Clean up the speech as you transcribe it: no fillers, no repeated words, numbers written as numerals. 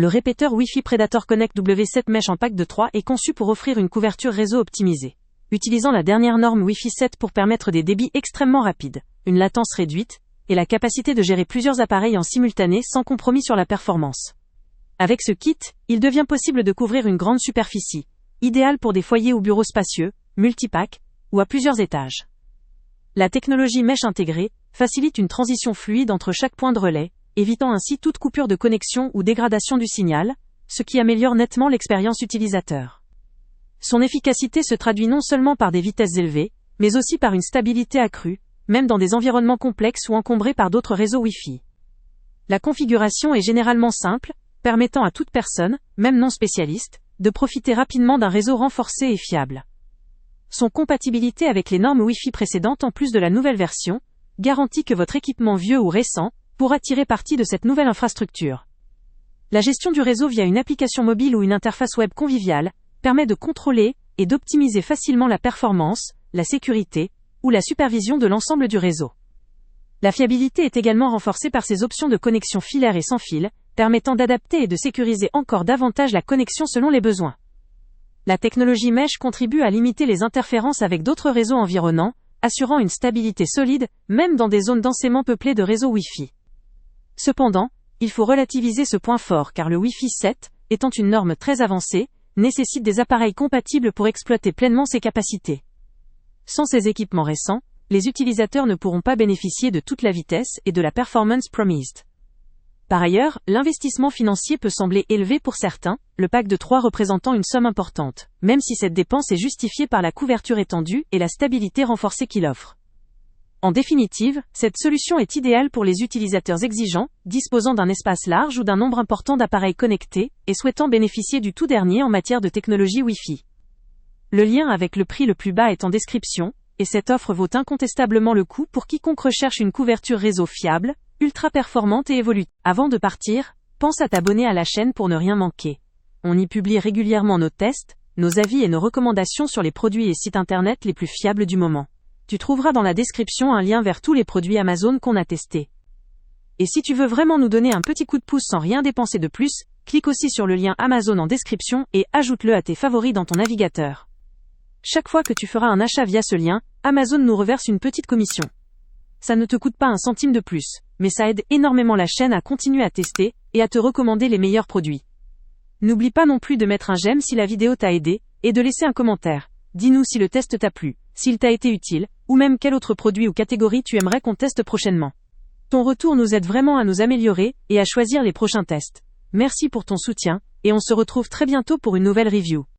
Le répéteur Wi-Fi Predator Connect W7 Mesh en pack de 3 est conçu pour offrir une couverture réseau optimisée. Utilisant la dernière norme Wi-Fi 7 pour permettre des débits extrêmement rapides, une latence réduite, et la capacité de gérer plusieurs appareils en simultané sans compromis sur la performance. Avec ce kit, il devient possible de couvrir une grande superficie, idéale pour des foyers ou bureaux spacieux, multipack, ou à plusieurs étages. La technologie Mesh intégrée facilite une transition fluide entre chaque point de relais, évitant ainsi toute coupure de connexion ou dégradation du signal, ce qui améliore nettement l'expérience utilisateur. Son efficacité se traduit non seulement par des vitesses élevées, mais aussi par une stabilité accrue, même dans des environnements complexes ou encombrés par d'autres réseaux Wi-Fi. La configuration est généralement simple, permettant à toute personne, même non spécialiste, de profiter rapidement d'un réseau renforcé et fiable. Son compatibilité avec les normes Wi-Fi précédentes en plus de la nouvelle version, garantit que votre équipement vieux ou récent pourra tirer parti de cette nouvelle infrastructure. La gestion du réseau via une application mobile ou une interface web conviviale permet de contrôler et d'optimiser facilement la performance, la sécurité ou la supervision de l'ensemble du réseau. La fiabilité est également renforcée par ses options de connexion filaire et sans fil, permettant d'adapter et de sécuriser encore davantage la connexion selon les besoins. La technologie Mesh contribue à limiter les interférences avec d'autres réseaux environnants, assurant une stabilité solide, même dans des zones densément peuplées de réseaux Wi-Fi. Cependant, il faut relativiser ce point fort car le Wi-Fi 7, étant une norme très avancée, nécessite des appareils compatibles pour exploiter pleinement ses capacités. Sans ces équipements récents, les utilisateurs ne pourront pas bénéficier de toute la vitesse et de la performance promised. Par ailleurs, l'investissement financier peut sembler élevé pour certains, le pack de 3 représentant une somme importante, même si cette dépense est justifiée par la couverture étendue et la stabilité renforcée qu'il offre. En définitive, cette solution est idéale pour les utilisateurs exigeants, disposant d'un espace large ou d'un nombre important d'appareils connectés, et souhaitant bénéficier du tout dernier en matière de technologie Wi-Fi. Le lien avec le prix le plus bas est en description, et cette offre vaut incontestablement le coup pour quiconque recherche une couverture réseau fiable, ultra performante et évolutive. Avant de partir, pense à t'abonner à la chaîne pour ne rien manquer. On y publie régulièrement nos tests, nos avis et nos recommandations sur les produits et sites internet les plus fiables du moment. Tu trouveras dans la description un lien vers tous les produits Amazon qu'on a testés. Et si tu veux vraiment nous donner un petit coup de pouce sans rien dépenser de plus, clique aussi sur le lien Amazon en description et ajoute-le à tes favoris dans ton navigateur. Chaque fois que tu feras un achat via ce lien, Amazon nous reverse une petite commission. Ça ne te coûte pas un centime de plus, mais ça aide énormément la chaîne à continuer à tester et à te recommander les meilleurs produits. N'oublie pas non plus de mettre un j'aime si la vidéo t'a aidé et de laisser un commentaire. Dis-nous si le test t'a plu, s'il t'a été utile, ou même quel autre produit ou catégorie tu aimerais qu'on teste prochainement. Ton retour nous aide vraiment à nous améliorer et à choisir les prochains tests. Merci pour ton soutien, et on se retrouve très bientôt pour une nouvelle review.